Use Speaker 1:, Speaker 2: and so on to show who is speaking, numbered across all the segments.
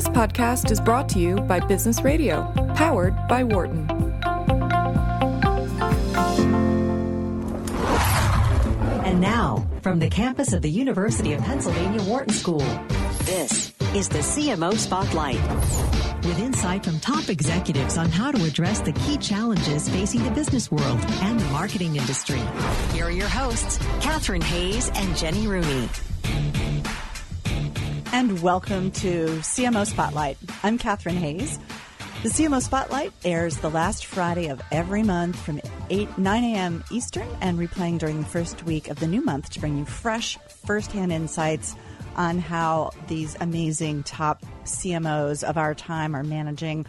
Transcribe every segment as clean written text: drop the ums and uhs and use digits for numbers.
Speaker 1: This podcast is brought to you by Business Radio, powered by Wharton.
Speaker 2: And now, from the campus of the University of Pennsylvania Wharton School, this is the CMO Spotlight. With insight from top executives on how to address the key challenges facing the business world and the marketing industry. Here are your hosts, Catharine Hayes and Jenny Rooney.
Speaker 3: And welcome to CMO Spotlight. I'm Catharine Hayes. The CMO Spotlight airs the last Friday of every month from 9 a.m. Eastern and replaying during the first week of the new month to bring you fresh, first-hand insights on how these amazing top CMOs of our time are managing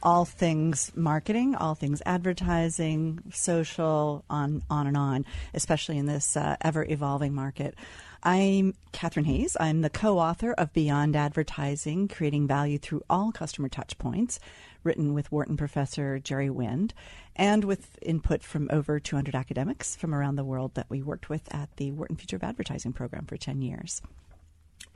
Speaker 3: all things marketing, all things advertising, social, on and on, especially in this ever-evolving market. I'm Catharine Hayes. I'm the co-author of Beyond Advertising, Creating Value Through All Customer Touchpoints, written with Wharton professor Jerry Wind, and with input from over 200 academics from around the world that we worked with at the Wharton Future of Advertising program for 10 years.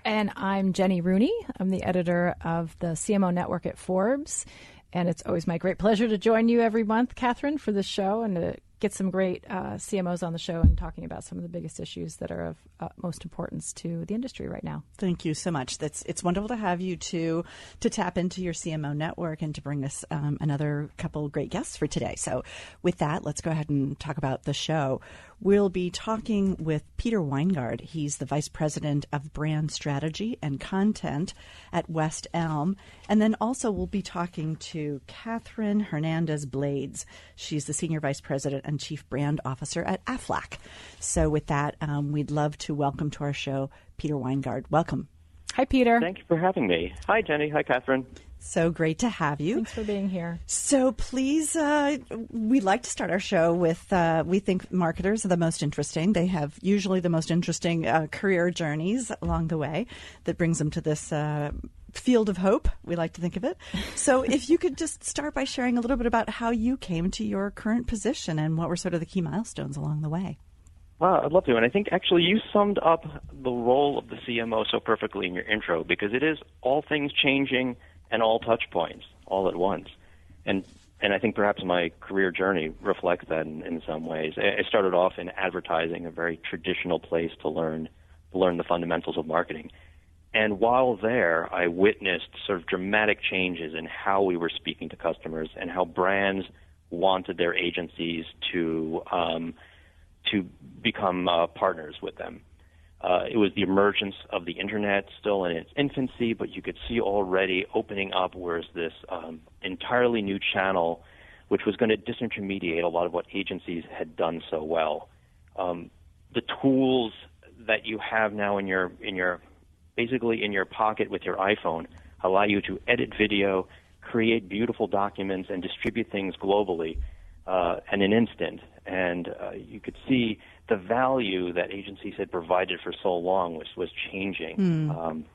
Speaker 4: And I'm Jenny Rooney. I'm the editor of the CMO Network at Forbes. And it's always my great pleasure to join you every month, Catharine, for this show and to get some great CMOs on the show and talking about some of the biggest issues that are of most importance to the industry right now.
Speaker 3: Thank you so much. It's wonderful to have you to tap into your CMO network and to bring us another couple great guests for today. So with that, let's go ahead and talk about the show. We'll be talking with Peter Weingard. He's the Vice President of Brand Strategy and Content at West Elm. And then also we'll be talking to Catharine Hernandez-Blades. She's the Senior Vice President and Chief Brand Officer at Aflac. So with that, we'd love to welcome to our show Peter Weingard. Welcome.
Speaker 4: Hi, Peter.
Speaker 5: Thank you for having me. Hi, Jenny. Hi, Catharine.
Speaker 3: So great to have you.
Speaker 4: Thanks for being here.
Speaker 3: So please, we like to start our show with, we think marketers are the most interesting. They have usually the most interesting career journeys along the way that brings them to this field of hope, we like to think of it. So if you could just start by sharing a little bit about how you came to your current position and what were sort of the key milestones along the way.
Speaker 5: Well, I'd love to. And I think actually you summed up the role of the CMO so perfectly in your intro, because it is all things changing and all touch points all at once. And I think perhaps my career journey reflects that in some ways. I started off in advertising, a very traditional place to learn the fundamentals of marketing. And while there, I witnessed sort of dramatic changes in how we were speaking to customers and how brands wanted their agencies to become partners with them. It was the emergence of the Internet, still in its infancy, but you could see already opening up was this entirely new channel, which was going to disintermediate a lot of what agencies had done so well. The tools that you have now basically in your pocket with your iPhone allow you to edit video, create beautiful documents, and distribute things globally in an instant. And you could see the value that agencies had provided for so long was changing.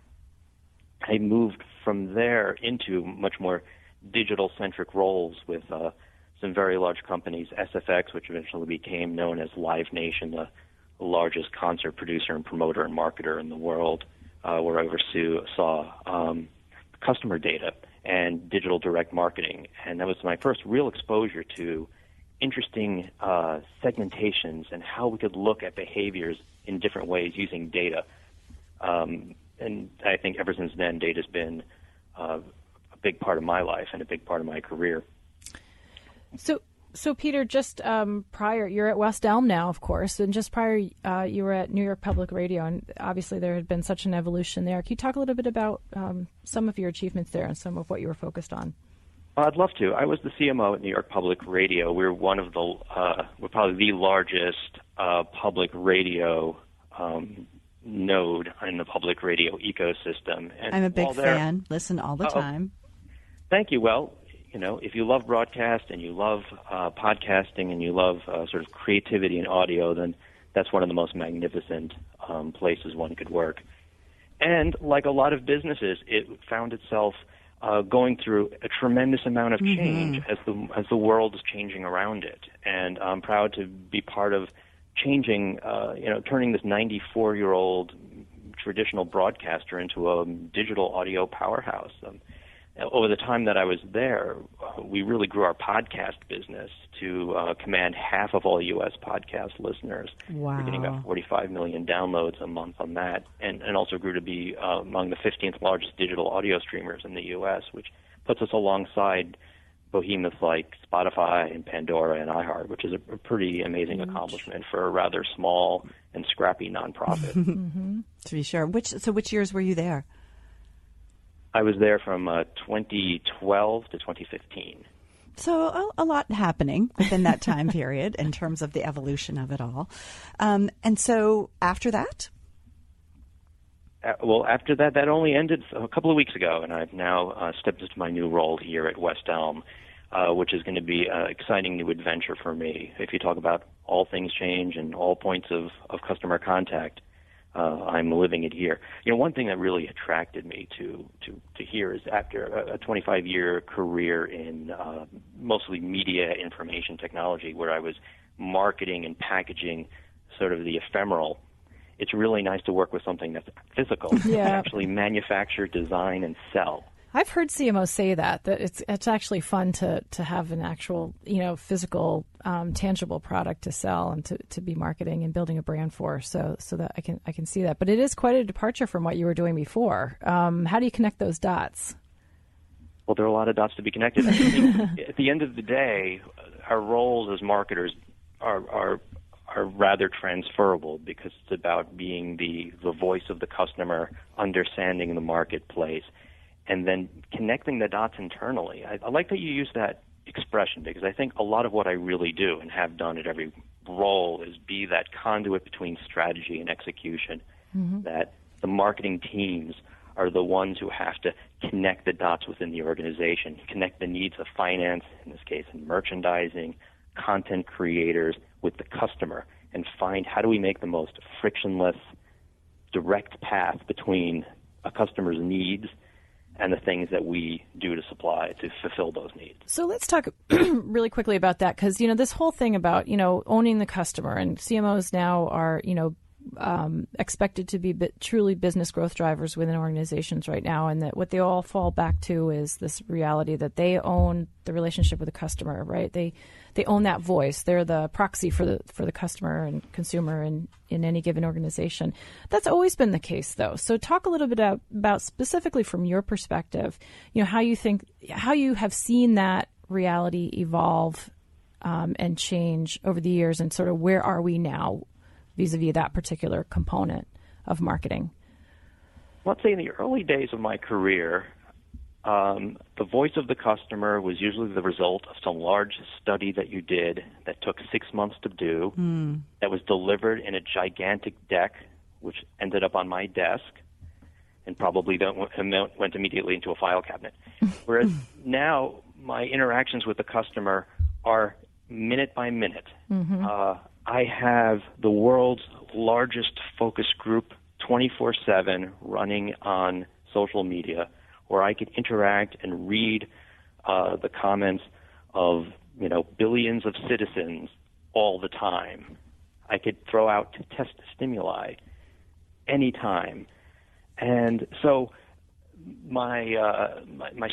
Speaker 5: I moved from there into much more digital-centric roles with some very large companies, SFX, which eventually became known as Live Nation, the largest concert producer and promoter and marketer in the world, where I oversaw customer data and digital direct marketing. And that was my first real exposure to interesting segmentations and how we could look at behaviors in different ways using data. And I think ever since then, data's been a big part of my life and a big part of my career.
Speaker 4: So Peter, just prior, you're at West Elm now, of course, and just prior you were at New York Public Radio, and obviously there had been such an evolution there. Can you talk a little bit about some of your achievements there and some of what you were focused on?
Speaker 5: I'd love to. I was the CMO at New York Public Radio. We're one of we're probably the largest public radio node in the public radio ecosystem. And
Speaker 3: I'm a big fan. Listen all the time.
Speaker 5: Thank you. Well, if you love broadcast and you love podcasting and you love sort of creativity and audio, then that's one of the most magnificent places one could work. And like a lot of businesses, it found itself going through a tremendous amount of change as the world is changing around it. And I'm proud to be part of changing, turning this 94-year-old traditional broadcaster into a digital audio powerhouse. Over the time that I was there, we really grew our podcast business to command half of all U.S. podcast listeners.
Speaker 3: Wow.
Speaker 5: We're getting about 45 million downloads a month on that, and also grew to be among the 15th largest digital audio streamers in the U.S., which puts us alongside behemoths like Spotify and Pandora and iHeart, which is a pretty amazing accomplishment for a rather small and scrappy nonprofit.
Speaker 3: To be sure. Which years were you there?
Speaker 5: I was there from 2012 to 2015.
Speaker 3: So a lot happening within that time period in terms of the evolution of it all. And so after that?
Speaker 5: Well, after that, that only ended a couple of weeks ago, and I've now stepped into my new role here at West Elm, which is going to be an exciting new adventure for me. If you talk about all things change and all points of customer contact, I'm living it here. You know, one thing that really attracted me to here is after a 25-year career in mostly media information technology, where I was marketing and packaging sort of the ephemeral, it's really nice to work with something that's physical, actually manufacture, design, and sell.
Speaker 4: I've heard CMOs say that it's actually fun to have an actual, physical, tangible product to sell and to be marketing and building a brand for. So that I can see that. But it is quite a departure from what you were doing before. How do you connect those dots?
Speaker 5: Well, there are a lot of dots to be connected. I think at the end of the day, our roles as marketers are rather transferable, because it's about being the voice of the customer, understanding the marketplace, and then connecting the dots internally. I like that you use that expression, because I think a lot of what I really do and have done at every role is be that conduit between strategy and execution, that the marketing teams are the ones who have to connect the dots within the organization, connect the needs of finance, in this case, and merchandising, content creators with the customer, and find how do we make the most frictionless, direct path between a customer's needs and the things that we do to supply to fulfill those needs. So
Speaker 4: let's talk really quickly about that, because, this whole thing about, owning the customer, and CMOs now are, expected to be truly business growth drivers within organizations right now, and that what they all fall back to is this reality that they own the relationship with the customer, right? They own that voice. They're the proxy for the customer and consumer in any given organization. That's always been the case, though. So talk a little bit about specifically from your perspective, how you have seen that reality evolve and change over the years, and sort of where are we now vis-a-vis that particular component of marketing?
Speaker 5: Let's say in the early days of my career, the voice of the customer was usually the result of some large study that you did that took 6 months to do, that was delivered in a gigantic deck, which ended up on my desk and probably went immediately into a file cabinet. Whereas now my interactions with the customer are minute by minute. I have the world's largest focus group 24/7 running on social media, where I could interact and read the comments of billions of citizens all the time. I could throw out test stimuli anytime, and so my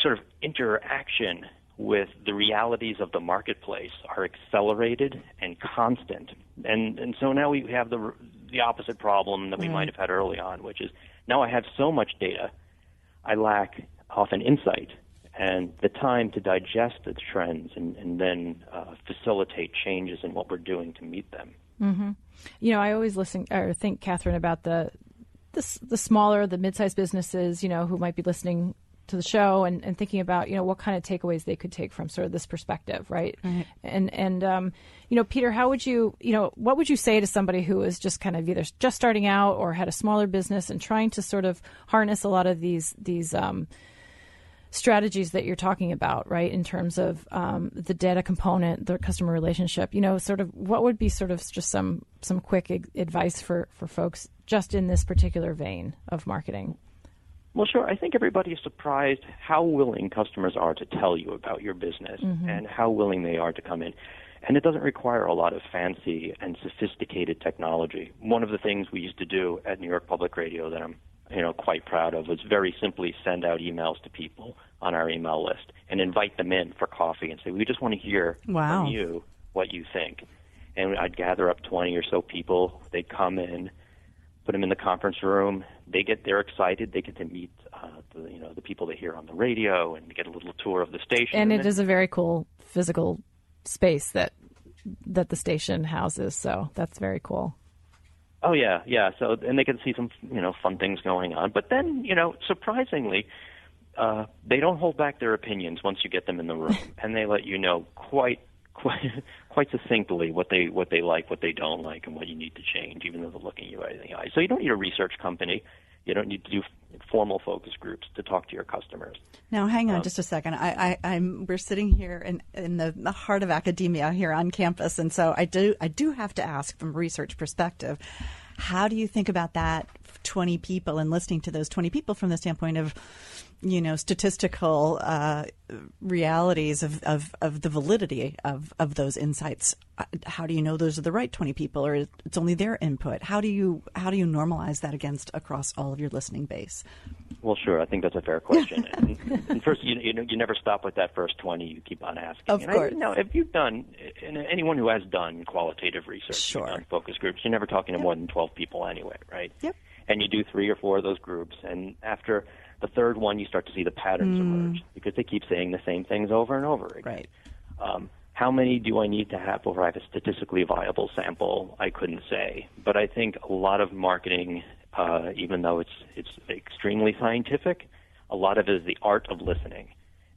Speaker 5: sort of interaction with the realities of the marketplace are accelerated and constant. And so now we have the opposite problem that we might have had early on, which is now I have so much data, I lack often insight and the time to digest the trends and then facilitate changes in what we're doing to meet them.
Speaker 4: I always think, Catherine, about the smaller, the mid-sized businesses, who might be listening to the show and thinking about, what kind of takeaways they could take from sort of this perspective, right? And Peter, how would you, what would you say to somebody who is just kind of either just starting out or had a smaller business and trying to sort of harness a lot of these strategies that you're talking about, right, in terms of the data component, the customer relationship, sort of what would be sort of just some quick advice for folks just in this particular vein of marketing?
Speaker 5: Well, sure. I think everybody is surprised how willing customers are to tell you about your business and how willing they are to come in. And it doesn't require a lot of fancy and sophisticated technology. One of the things we used to do at New York Public Radio that I'm quite proud of was very simply send out emails to people on our email list and invite them in for coffee and say, we just want to hear from you what you think. And I'd gather up 20 or so people. They'd come in, put them in the conference room. They're excited. They get to meet the people they hear on the radio and get a little tour of the station.
Speaker 4: And it is a very cool physical space that the station houses. So that's very cool.
Speaker 5: Oh, yeah. So, and they can see some, fun things going on. But then, surprisingly, they don't hold back their opinions once you get them in the room, and they let you know quite succinctly what they like, what they don't like, and what you need to change, even though they're looking you right in the eye. So you don't need a research company. You don't need to do formal focus groups to talk to your customers.
Speaker 3: Now, hang on just a second. We're sitting here in the heart of academia here on campus, and so I do have to ask from a research perspective, how do you think about that 20 people and listening to those 20 people from the standpoint of, statistical realities of the validity of those insights? How do you know those are the right 20 people, or it's only their input? How do you normalize that across all of your listening base?
Speaker 5: Well, sure. I think that's a fair question. and first, you never stop with that first 20. You keep on asking.
Speaker 3: Of course.
Speaker 5: If you've done, and anyone who has done qualitative research,
Speaker 3: sure,
Speaker 5: done focus groups, you're never talking to more than 12 people anyway, right?
Speaker 3: Yep.
Speaker 5: And you do 3 or 4 of those groups, and after the third one, you start to see the patterns emerge because they keep saying the same things over and over again.
Speaker 3: Right.
Speaker 5: How many do I need to have before I have a statistically viable sample? I couldn't say. But I think a lot of marketing, even though it's extremely scientific, a lot of it is the art of listening.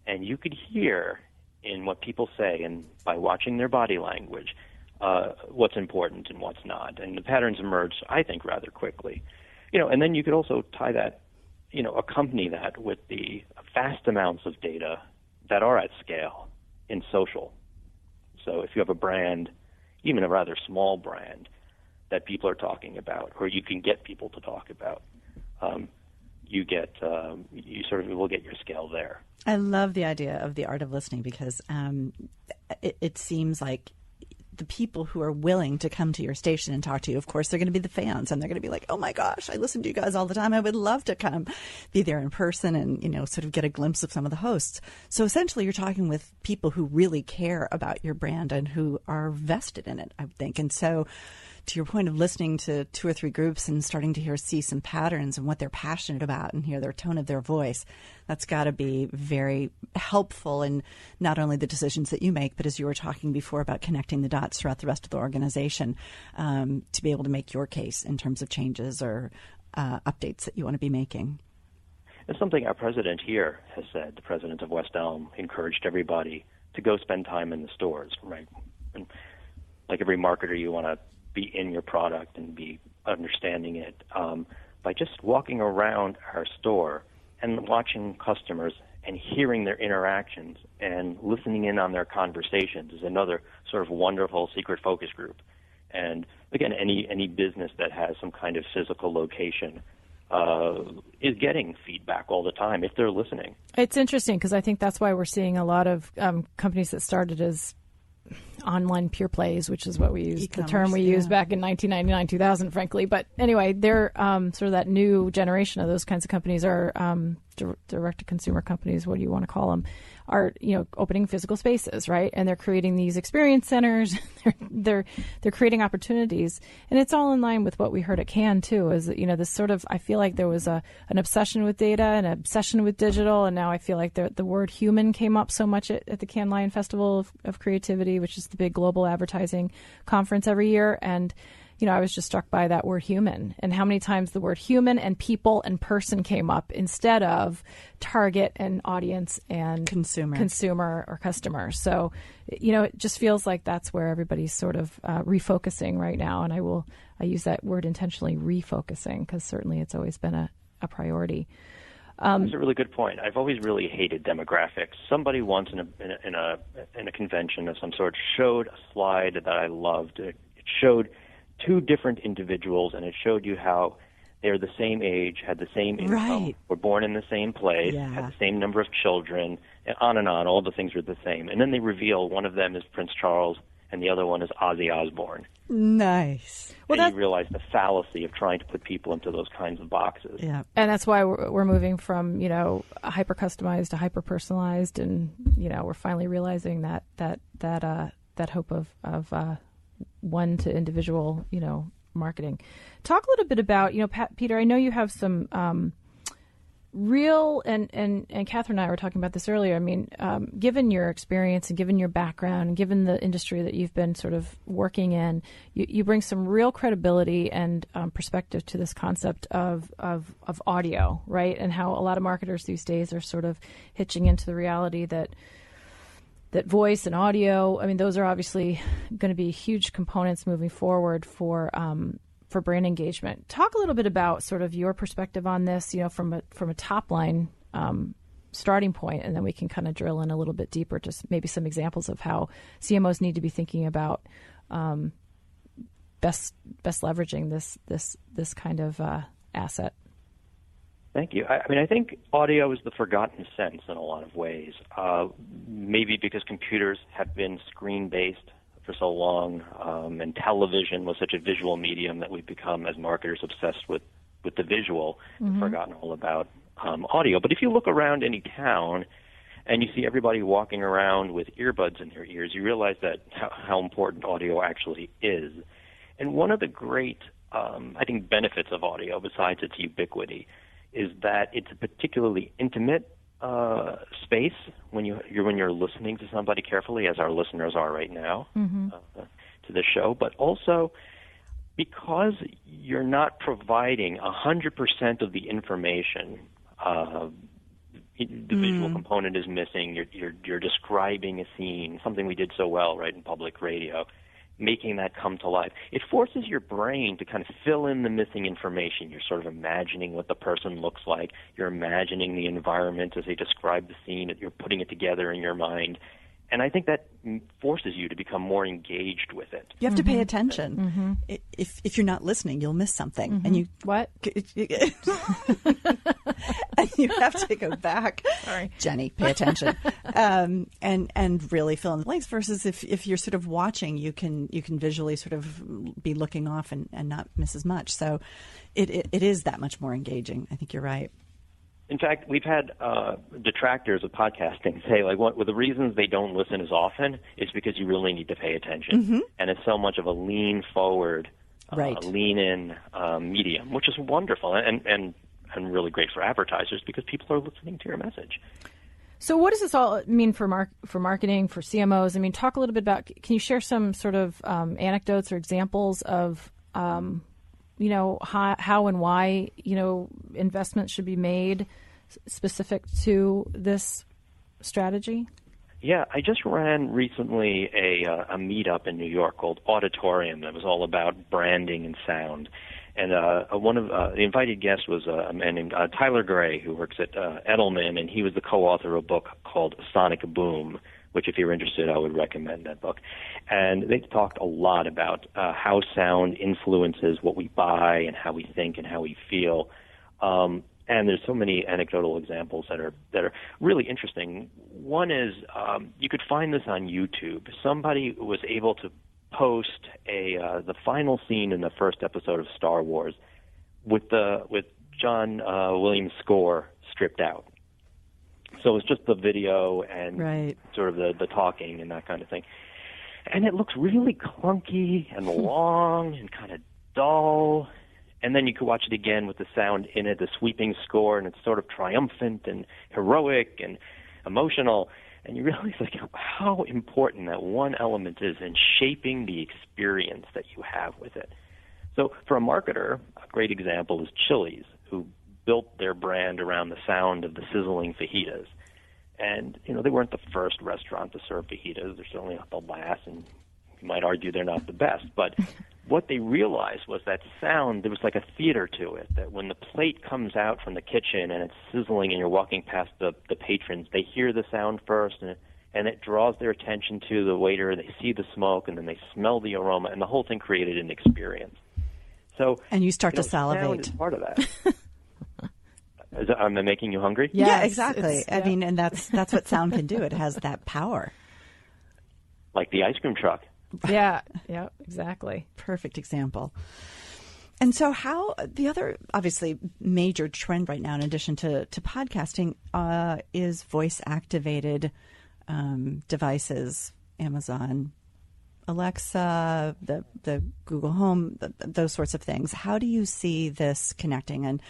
Speaker 5: And you could hear in what people say and by watching their body language what's important and what's not. And the patterns emerge, I think, rather quickly. And then you could also tie that, accompany that with the vast amounts of data that are at scale in social. So if you have a brand, even a rather small brand, that people are talking about, or you can get people to talk about, you will get your scale there.
Speaker 3: I love the idea of the art of listening because it seems like the people who are willing to come to your station and talk to you, of course, they're going to be the fans, and they're going to be like, oh my gosh, I listen to you guys all the time. I would love to come be there in person and, sort of get a glimpse of some of the hosts. So essentially you're talking with people who really care about your brand and who are vested in it, I would think. And so to your point of listening to 2 or 3 groups and starting to see some patterns and what they're passionate about and hear their tone of their voice, that's got to be very helpful in not only the decisions that you make, but as you were talking before about connecting the dots throughout the rest of the organization, to be able to make your case in terms of changes or updates that you want to be making.
Speaker 5: It's something our president here has said. The president of West Elm encouraged everybody to go spend time in the stores, right? And like every marketer, you want to be in your product and be understanding it. By just walking around our store and watching customers and hearing their interactions and listening in on their conversations is another sort of wonderful secret focus group. And again, any business that has some kind of physical location is getting feedback all the time if they're listening.
Speaker 4: It's interesting because I think that's why we're seeing a lot of companies that started as online pure plays, which is what we used, the term we used back in 1999, 2000, frankly. But anyway, they're sort of that new generation of those kinds of companies are direct-to-consumer companies, what do you want to call them, are opening physical spaces, right? And they're creating these experience centers. they're creating opportunities, and it's all in line with what we heard at Cannes too. Is this sort of, I feel like there was an obsession with data, an obsession with digital, and now I feel like the word human came up so much at the Cannes Lion Festival of Creativity, which is the big global advertising conference every year, and I was just struck by that word human and how many times the word human and people and person came up instead of target and audience and consumer or customer. So, it just feels like that's where everybody's sort of refocusing right now. And I use that word intentionally, refocusing, because certainly it's always been a priority.
Speaker 5: That's a really good point. I've always really hated demographics. Somebody once in a convention of some sort showed a slide that I loved. It showed 2 different individuals, and it showed you how they're the same age, had the same income,
Speaker 3: Right.
Speaker 5: were born in the same place,
Speaker 3: Yeah.
Speaker 5: had the same number of children, and on, all the things are the same. And then they reveal one of them is Prince Charles and the other one is Ozzy Osbourne.
Speaker 3: Nice.
Speaker 4: Well,
Speaker 5: and you realize the fallacy of trying to put people into those kinds of boxes.
Speaker 3: Yeah.
Speaker 4: And that's why we're moving from, hyper customized to hyper personalized, and we're finally realizing that hope of one to individual, marketing. Talk a little bit about, Peter, I know you have some real, and Catherine and I were talking about this earlier. I mean, given your experience and given your background and given the industry that you've been sort of working in, you bring some real credibility and perspective to this concept of audio, right? And how a lot of marketers these days are sort of hitching into the reality that voice and audio, I mean, those are obviously going to be huge components moving forward for brand engagement. Talk a little bit about sort of your perspective on this, from a top line starting point, and then we can kind of drill in a little bit deeper, just maybe some examples of how CMOs need to be thinking about best leveraging this kind of asset.
Speaker 5: Thank you. I think audio is the forgotten sense in a lot of ways. Maybe because computers have been screen-based for so long, and television was such a visual medium that we've become, as marketers, obsessed with the visual, and forgotten all about audio. But if you look around any town and you see everybody walking around with earbuds in their ears, you realize that how important audio actually is. And one of the great, I think, benefits of audio, besides its ubiquity, is that it's a particularly intimate space when you're listening to somebody carefully, as our listeners are right now to the show. But also because you're not providing 100% of the information, the visual component is missing. You're describing a scene, something we did so well, right, in public radio. Making that come to life. It forces your brain to kind of fill in the missing information. You're sort of imagining what the person looks like. You're imagining the environment as they describe the scene. You're putting it together in your mind. And I think that forces you to become more engaged with it.
Speaker 3: You have to pay attention. If you're not listening, you'll miss something. And you
Speaker 4: What?
Speaker 3: and you have to go back.
Speaker 4: Sorry,
Speaker 3: Jenny, pay attention, and really fill in the blanks. Versus if you're sort of watching, you can visually sort of be looking off and not miss as much. So it is that much more engaging. I think you're right.
Speaker 5: In fact, we've had detractors of podcasting say, one of the reasons they don't listen as often is because you really need to pay attention. And it's so much of a lean forward, lean in medium, which is wonderful and really great for advertisers because people are listening to your message.
Speaker 4: So what does this all mean for marketing, for CMOs? I mean, talk a little bit about, can you share some sort of anecdotes or examples of how and why, investments should be made specific to this strategy?
Speaker 5: Yeah, I just ran recently a meetup in New York called Auditorium that was all about branding and sound. And one of the invited guests was a man named Tyler Gray, who works at Edelman, and he was the co-author of a book called Sonic Boom, which, if you're interested, I would recommend that book. And they talked a lot about how sound influences what we buy and how we think and how we feel. And there's so many anecdotal examples that are really interesting. One is you could find this on YouTube. Somebody was able to post the final scene in the first episode of Star Wars with John Williams' score stripped out. So it's just the video and sort of the talking and that kind of thing. And it looks really clunky and long and kind of dull. And then you could watch it again with the sound in it, the sweeping score, and it's sort of triumphant and heroic and emotional. And you realize how important that one element is in shaping the experience that you have with it. So for a marketer, a great example is Chili's, who built their brand around the sound of the sizzling fajitas. And, they weren't the first restaurant to serve fajitas. They're certainly not the last, and you might argue they're not the best. But what they realized was that sound, there was like a theater to it, that when the plate comes out from the kitchen and it's sizzling and you're walking past the patrons, they hear the sound first, and it draws their attention to the waiter. They see the smoke, and then they smell the aroma, and the whole thing created an experience. So,
Speaker 3: and you start to
Speaker 5: sound
Speaker 3: salivate.
Speaker 5: is part of that. Am I making you hungry?
Speaker 3: Yes,
Speaker 4: Yes,
Speaker 3: exactly. I mean, and that's what sound can do. It has that power.
Speaker 5: Like the ice cream truck.
Speaker 4: Yeah, exactly.
Speaker 3: Perfect example. And so how the other obviously major trend right now, in addition to podcasting, is voice-activated devices, Amazon, Alexa, the Google Home, those sorts of things. How do you see this connecting? And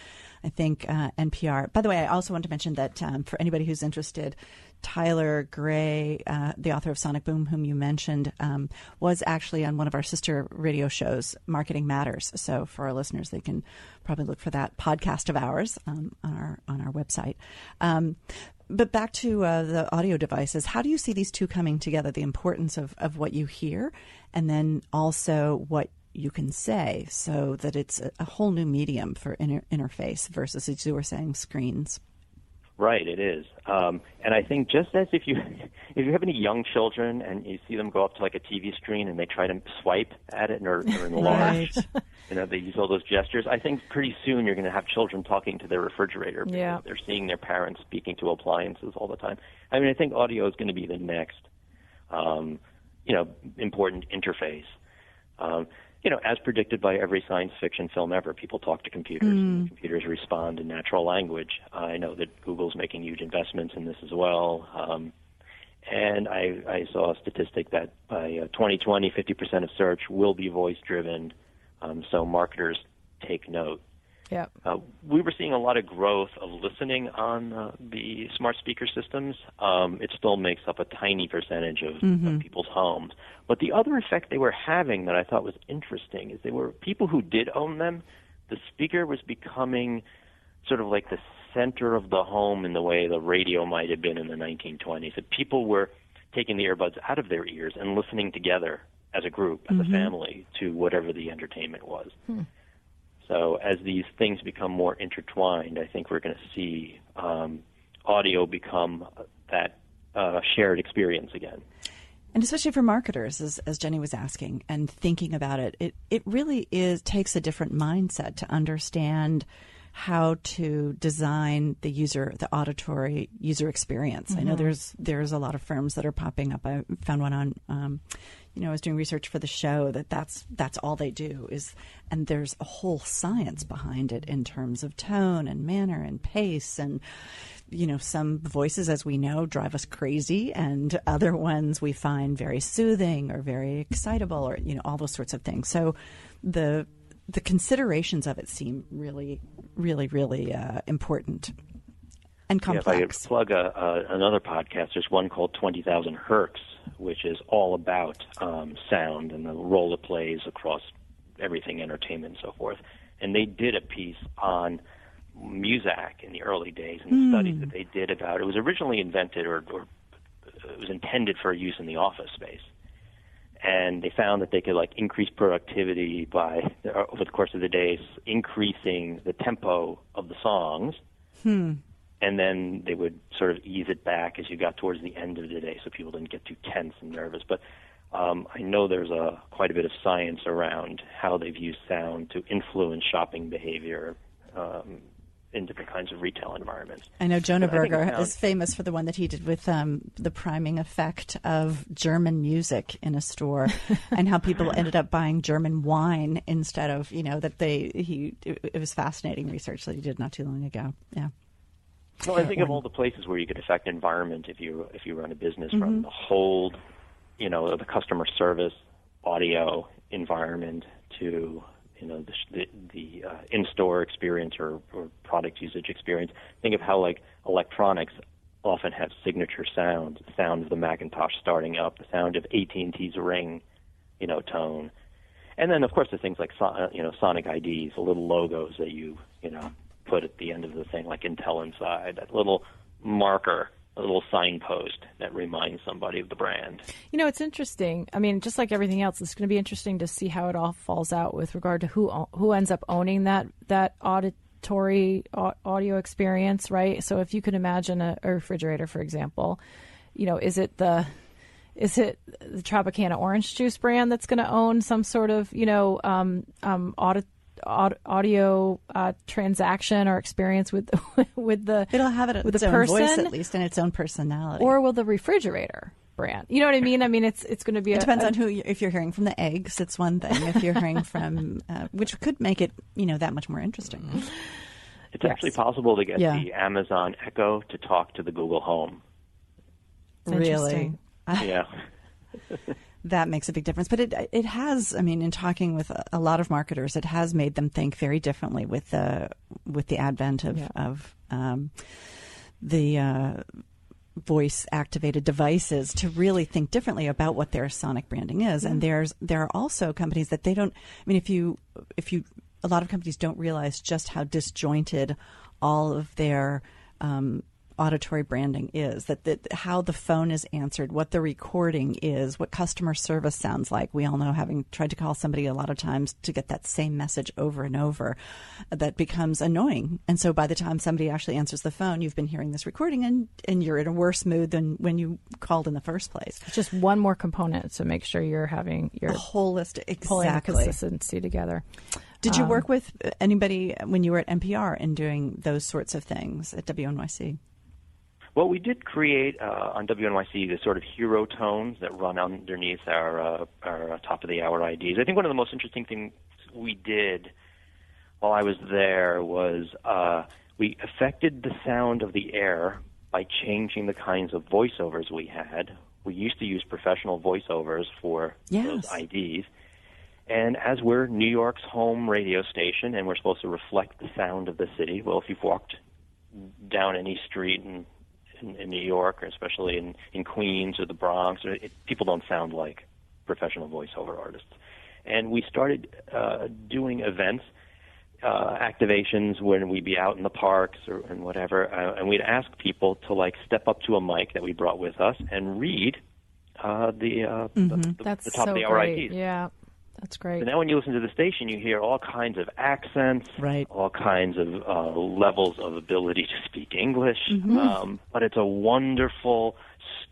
Speaker 3: I think NPR, by the way, I also want to mention that for anybody who's interested, Tyler Gray, the author of Sonic Boom, whom you mentioned, was actually on one of our sister radio shows, Marketing Matters. So for our listeners, they can probably look for that podcast of ours on our website. But back to the audio devices, how do you see these two coming together, the importance of what you hear and then also what you can say, so that it's a whole new medium for interface versus, as you were saying, screens?
Speaker 5: Right, it is. And I think just as if you have any young children and you see them go up to like a TV screen and they try to swipe at it or enlarge,
Speaker 3: right.
Speaker 5: They use all those gestures. I think pretty soon you're going to have children talking to their refrigerator because they're seeing their parents speaking to appliances all the time. I mean, I think audio is going to be the next, important interface. As predicted by every science fiction film ever, people talk to computers, and computers respond in natural language. I know that Google's making huge investments in this as well. And I saw a statistic that by 2020, 50% of search will be voice-driven, so marketers take note.
Speaker 4: Yeah.
Speaker 5: We were seeing a lot of growth of listening on the smart speaker systems. It still makes up a tiny percentage of people's homes. But the other effect they were having that I thought was interesting is they were people who did own them. The speaker was becoming sort of like the center of the home in the way the radio might have been in the 1920s. That people were taking the earbuds out of their ears and listening together as a group, as a family, to whatever the entertainment was. So as these things become more intertwined, I think we're going to see audio become that shared experience again.
Speaker 3: And especially for marketers, as Jenny was asking, and thinking about it, it really takes a different mindset to understand how to design the auditory user experience. I know there's a lot of firms that are popping up. I found one on, I was doing research for the show that's all they do is, and there's a whole science behind it in terms of tone and manner and pace and, some voices, as we know, drive us crazy, and other ones we find very soothing or very excitable, or all those sorts of things. So the considerations of it seem really, really, really important and complex.
Speaker 5: Yeah, if I could plug another podcast, there's one called 20,000 Hertz, which is all about sound and the role it plays across everything, entertainment and so forth. And they did a piece on Muzak in the early days and the studies that they did about it. Was originally invented or it was intended for use in the office space. And they found that they could increase productivity by, over the course of the day, increasing the tempo of the songs. And then they would sort of ease it back as you got towards the end of the day so people didn't get too tense and nervous. But I know there's quite a bit of science around how they've used sound to influence shopping behavior in different kinds of retail environments.
Speaker 3: I know Jonah Berger is famous for the one that he did with the priming effect of German music in a store and how people ended up buying German wine instead of, it was fascinating research that he did not too long ago. Yeah.
Speaker 5: Well, I think of all the places where you could affect environment if you run a business, from the hold, the customer service, audio environment to the in-store experience or product usage experience. Think of how electronics often have signature sounds, the sound of the Macintosh starting up, the sound of AT&T's Ring, tone. And then, of course, the things like Sonic IDs, the little logos that you put at the end of the thing, like Intel inside, that little marker, a little signpost that reminds somebody of the brand.
Speaker 4: It's interesting. I mean, just like everything else, it's going to be interesting to see how it all falls out with regard to who ends up owning that auditory audio experience, right? So if you could imagine a refrigerator, for example, is it the Tropicana orange juice brand that's going to own some sort of audio transaction or experience with the
Speaker 3: it'll have it
Speaker 4: with
Speaker 3: its
Speaker 4: the
Speaker 3: own
Speaker 4: person,
Speaker 3: voice at least, and its own personality.
Speaker 4: or will the refrigerator brand? You know what I mean? I mean, it's going to be.
Speaker 3: It depends on who. If you're hearing from the eggs, it's one thing. If you're hearing from, which could make it, that much more interesting.
Speaker 5: It's actually possible to get the Amazon Echo to talk to the Google Home.
Speaker 3: Really?
Speaker 5: Yeah.
Speaker 3: That makes a big difference. But it has, in talking with a lot of marketers, it has made them think very differently with the advent of the voice-activated devices to really think differently about what their sonic branding is. And there are also companies that they don't. If you a lot of companies don't realize just how disjointed all of their auditory branding is, that how the phone is answered, what the recording is, what customer service sounds like. We all know, having tried to call somebody a lot of times to get that same message over and over, that becomes annoying. And so by the time somebody actually answers the phone, you've been hearing this recording and you're in a worse mood than when you called in the first place.
Speaker 4: It's just one more component to make sure you're having your
Speaker 3: holistic,
Speaker 4: pulling the consistency together.
Speaker 3: Did you work with anybody when you were at NPR in doing those sorts of things at WNYC?
Speaker 5: Well, we did create on WNYC the sort of hero tones that run underneath our top of the hour IDs. I think one of the most interesting things we did while I was there was we affected the sound of the air by changing the kinds of voiceovers we had. We used to use professional voiceovers for those IDs. And as we're New York's home radio station and we're supposed to reflect the sound of the city, well, if you've walked down any street in New York, or especially in Queens or the Bronx, people don't sound like professional voiceover artists. And we started doing events, activations when we'd be out in the parks and whatever, and we'd ask people to step up to a mic that we brought with us and read the top of the hour IDs.
Speaker 4: Yeah. That's great.
Speaker 5: So now when you listen to the station, you hear all kinds of accents, all kinds of levels of ability to speak English. But it's a wonderful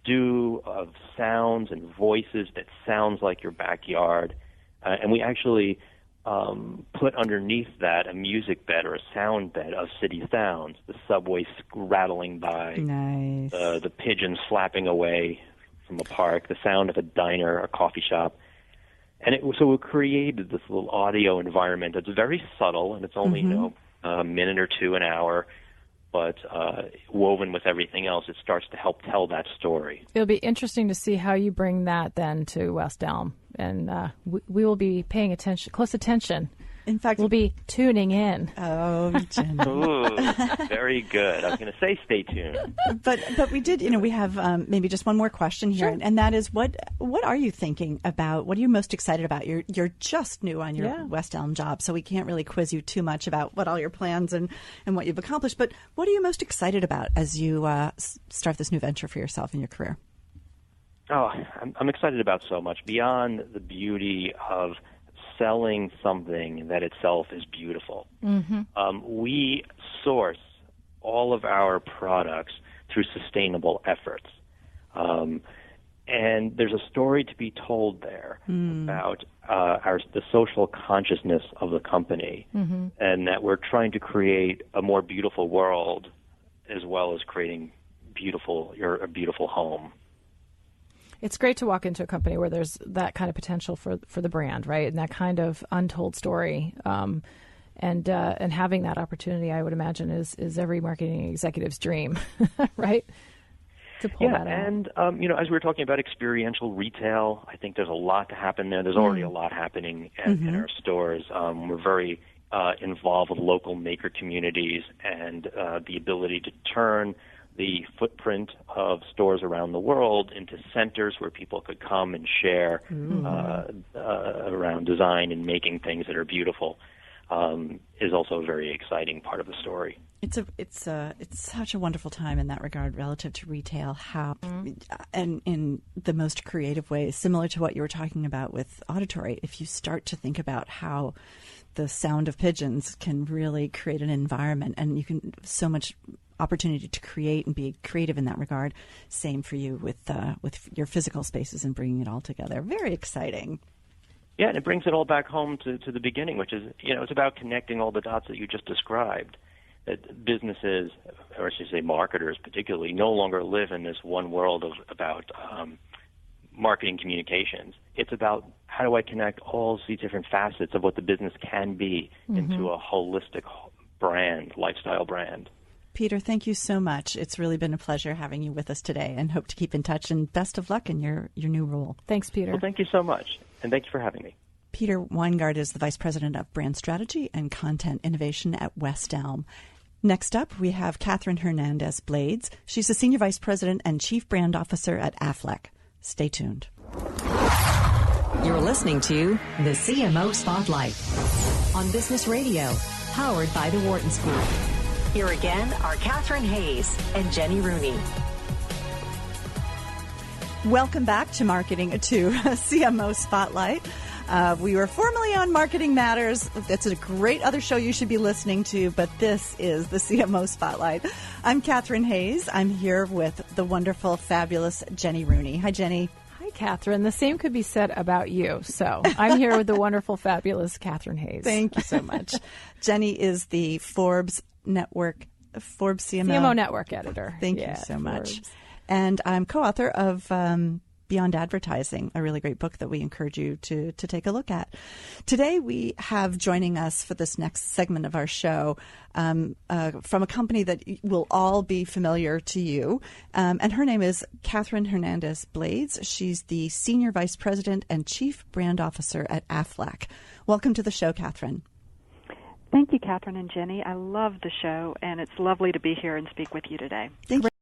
Speaker 5: stew of sounds and voices that sounds like your backyard. And we actually put underneath that a music bed or a sound bed of city sounds, the subway rattling by, the pigeons flapping away from a park, the sound of a diner or coffee shop. And so we created this little audio environment that's very subtle, and it's only a minute or two an hour, but woven with everything else, it starts to help tell that story.
Speaker 4: It'll be interesting to see how you bring that then to West Elm, and we will be paying close attention.
Speaker 3: In fact,
Speaker 4: we'll be tuning in.
Speaker 3: Oh, Jenny.
Speaker 5: Ooh, very good. I was going to say stay tuned.
Speaker 3: But we did, we have maybe just one more question here, and that is, what are you thinking about? What are you most excited about? You're just new on your West Elm job, so we can't really quiz you too much about what all your plans and what you've accomplished. But what are you most excited about as you start this new venture for yourself in your career?
Speaker 5: Oh, I'm excited about so much beyond the beauty of selling something that itself is beautiful. We source all of our products through sustainable efforts. And there's a story to be told there about the social consciousness of the company, and that we're trying to create a more beautiful world as well as creating a beautiful home.
Speaker 4: It's great to walk into a company where there's that kind of potential for the brand, right, and that kind of untold story, and having that opportunity, I would imagine, is every marketing executive's dream, right? To pull that out.
Speaker 5: And as we were talking about experiential retail, I think there's a lot to happen there. There's already a lot happening in our stores. We're very involved with local maker communities and the ability to turn the footprint of stores around the world into centers where people could come and share around design and making things that are beautiful is also a very exciting part of the story.
Speaker 3: It's such a wonderful time in that regard relative to retail, and in the most creative ways, similar to what you were talking about with auditory. If you start to think about how the sound of pigeons can really create an environment, and you can so much opportunity to create and be creative in that regard. Same for you with your physical spaces and bringing it all together. Very exciting.
Speaker 5: Yeah, and it brings it all back home to the beginning, which is, it's about connecting all the dots that you just described. That businesses, or I should say marketers particularly, no longer live in this one world about marketing communications. It's about how do I connect all these different facets of what the business can be into a holistic brand, lifestyle brand.
Speaker 3: Peter, thank you so much. It's really been a pleasure having you with us today, and hope to keep in touch, and best of luck in your new role.
Speaker 4: Thanks, Peter.
Speaker 5: Well, thank you so much, and thank you for having me.
Speaker 3: Peter Weingard is the Vice President of Brand Strategy and Content Innovation at West Elm. Next up, we have Catharine Hernandez-Blades. She's the Senior Vice President and Chief Brand Officer at Aflac. Stay tuned.
Speaker 2: You're listening to the CMO Spotlight on Business Radio, powered by the Wharton School. Here again are Catherine Hayes and Jenny Rooney.
Speaker 3: Welcome back to CMO Spotlight. We were formerly on Marketing Matters. That's a great other show you should be listening to, but this is the CMO Spotlight. I'm Catherine Hayes. I'm here with the wonderful, fabulous Jenny Rooney. Hi, Jenny.
Speaker 4: Hi, Catherine. The same could be said about you. So I'm here with the wonderful, fabulous Catherine Hayes.
Speaker 3: Thank you so much. Jenny is the Forbes CMO
Speaker 4: Network editor.
Speaker 3: Thank you so much. And I'm co-author of Beyond Advertising, a really great book that we encourage you to take a look at. Today we have joining us for this next segment of our show from a company that will all be familiar to you. And her name is Catharine Hernandez-Blades. She's the Senior Vice President and Chief Brand Officer at Aflac. Welcome to the show, Catharine.
Speaker 6: Thank you, Catherine and Jenny. I love the show, and it's lovely to be here and speak with you today.
Speaker 3: Thank you.